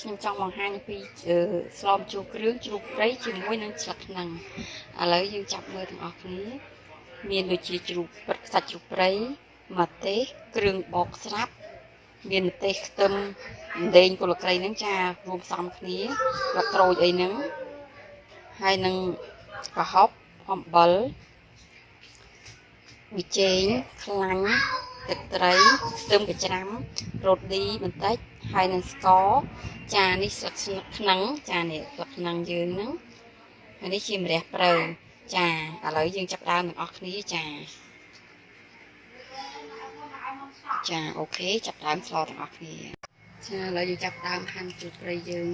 ខ្ញុំចង់បង្ហាញពីស្លមជូរគ្រឿងជ្រូកព្រៃជាមួយនឹងស្លឹកខ្នឹងឥឡូវយើងចាប់មើលទាំងអស់គ្នាមានដូចជាជ្រូកសាច់ជ្រូកព្រៃម្ទេសគ្រឿងបកស្រាប់មានម្ទេសខ្ទឹមម្ដេងគល់ក្រីហ្នឹងចារួមផ្សំគ្នាស្លឹកក្រូចអីហ្នឹងហើយនឹងប្រហុកអំបិលប៊ីចេងខ្លាញ់ទឹកត្រីខ្ទឹមកញ្ច្រាំរ៉ូឌីបន្តិចហើយនឹងស្ករចានេះស្លឹកខ្នឹងចានេះស្លឹកខ្នឹងយើងហ្នឹងហើយនេះជាម្រះព្រៅចាឥឡូវយើងចាប់ដើមទាំងអស់គ្នាចាអូខេចាប់ដើមស្លទាំងអស់គ្នាចាឥឡូវយើងចាប់ដើមហាន់ជ្រូកព្រៃយើង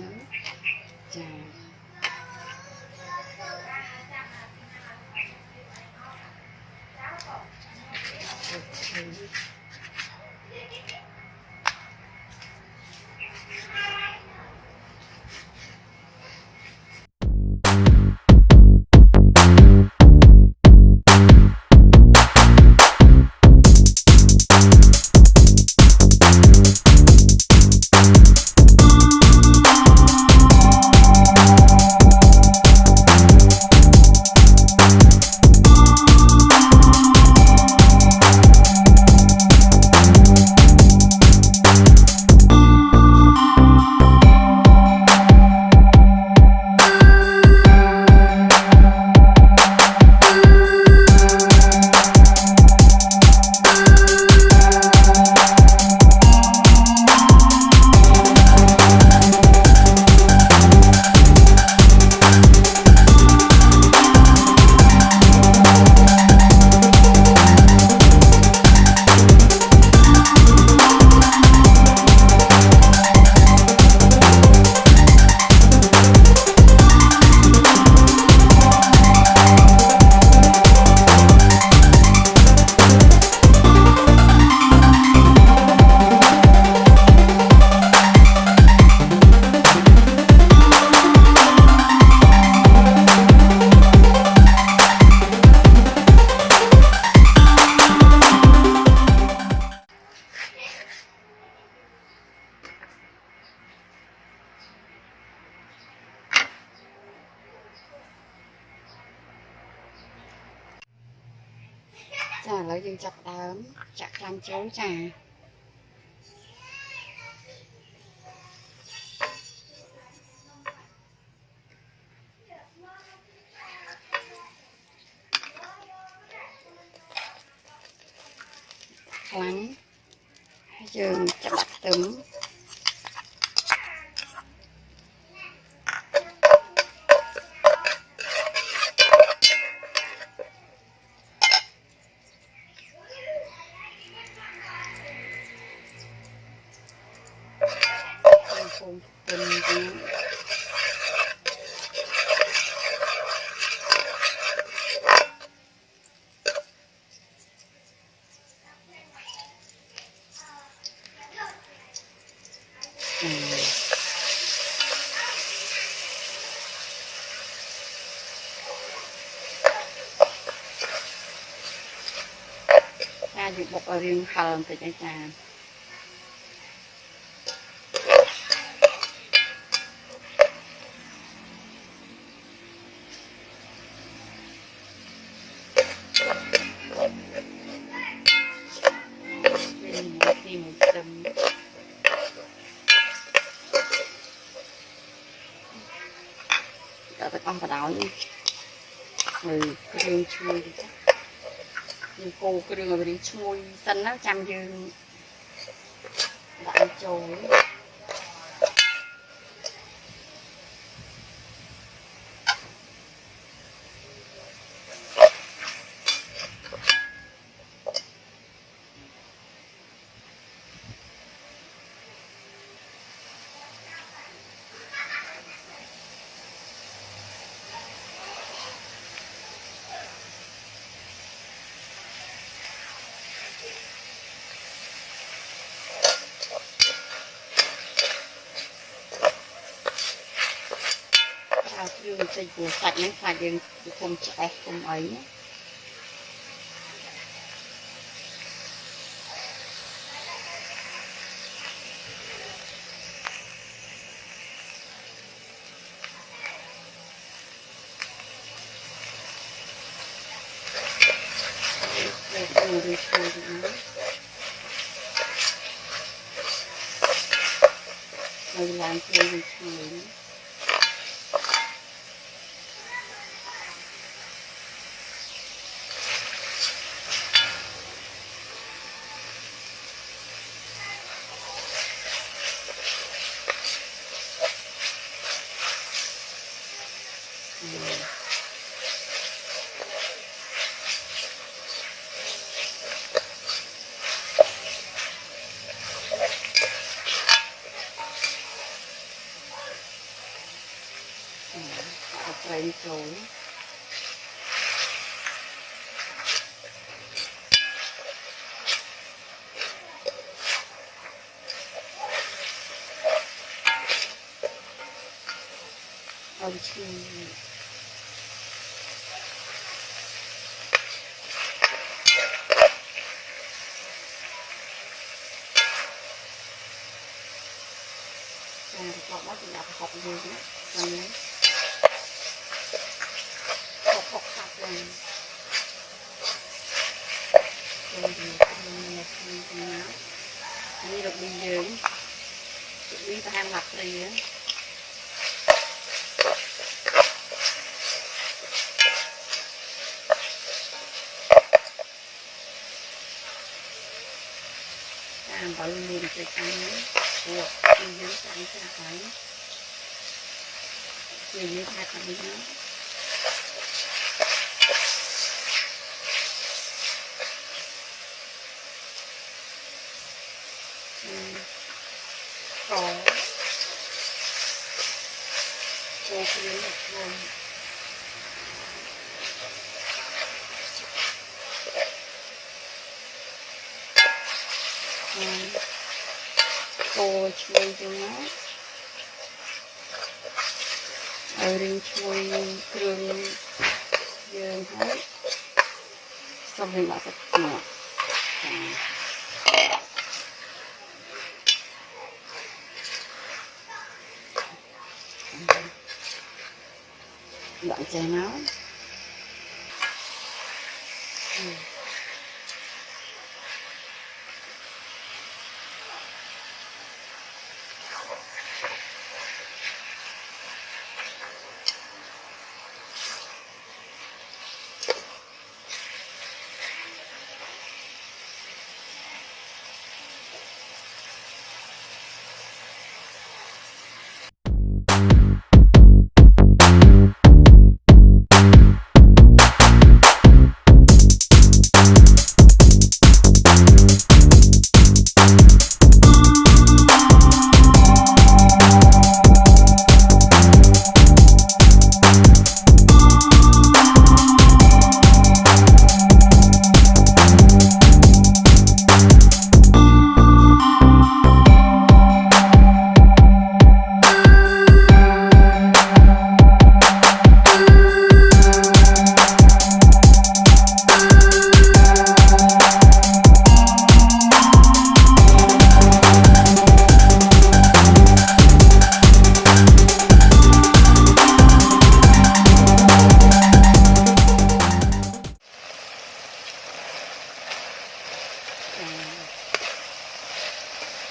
ចាឥឡូវយើងចាប់ដើមចាក់ខ្លាញ់ចូលចាខ្លាញ់ហើយយើងចាប់ដាក់ខ្ទឹមពុំពេញយើងបុកឲ្យរាងហឹរបន្តិចឯចាដល់ទៅអស់បដ ாய் មើលគ្រឿងឈ្ងុយចាយើងកូរគ្រឿងឲ្យវាឈ្ងុយសិនណាចាំយើងដាក់ចូលយើងបន្តិចព្រោះសាច់ហ្នឹងខ្លាចយើងគុំឆ្អេះគុំអី đi chơi nó rồi làm chơi đi chơi Hãy subscribe ông chi họ bắt đầu học gì nữa học học này rồi thì đi được đi dưới đi ta ham mặt đi á bảo liền chơi canh của đi dưới canh sẽ phải người dưới thay còn đi nữa có cô kia một luôn cô chui cho nó ở đây chui đường dương hết xong rồi nó sẽ ngọt đoạn chè máu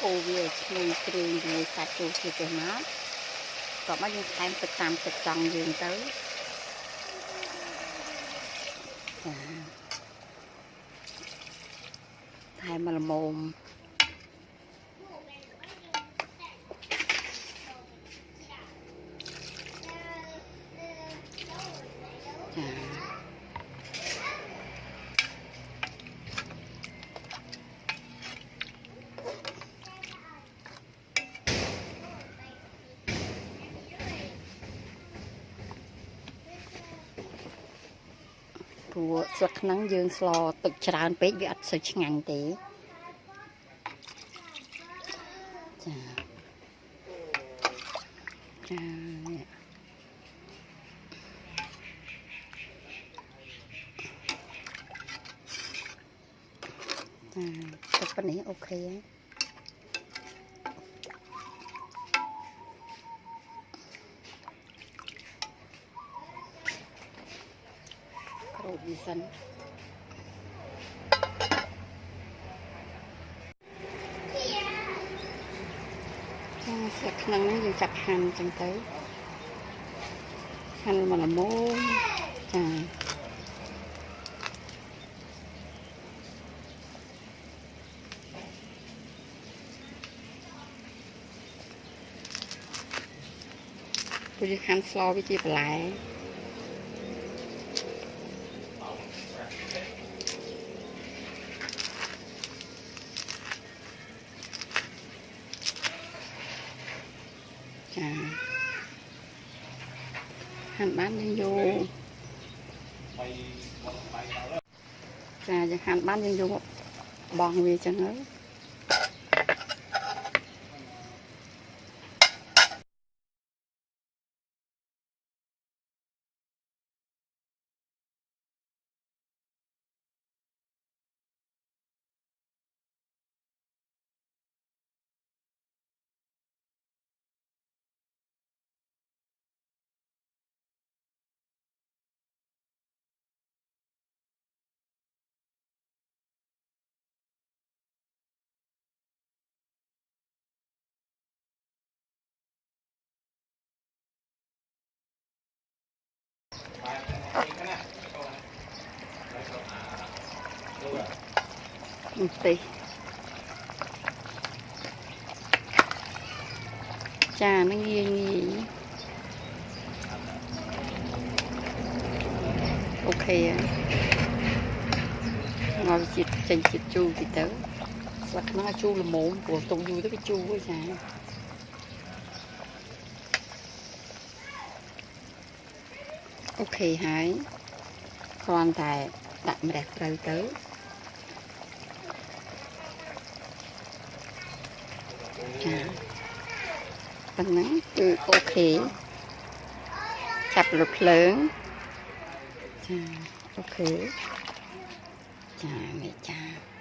ô về chui kêu về sạch chui cái nó có bao nhiêu em tự làm tự trồng vườn tới thay mà là mồm của sực nắng dương slo tự tràn pết bị ắt sực ngành tí cái này ok ấy. Đi sân ក្នុងហ្នឹងយើងចាប់ហាន់អញ្ចឹងទៅហាន់មកល្មមចាព្រោះយើងហាន់ស្លវាជាបន្លែចាហាន់បានយើងយកចាយើងហាន់បានយើងយកបងវាចឹងទៅទេចានឹងងាយអូខេមកជាតិចេញជាតិជូរទីទៅស្លឹកហ្នឹងជូរល្មមព្រោះទុកយូរទៅវាជូរហ៎ចាអូខេហើយគ្រាន់តែដាក់ម្រះត្រូវទៅចាប៉ុណ្ណឹងគឺអូខេចាប់រថភ្លើងចាអូខេចានេះចា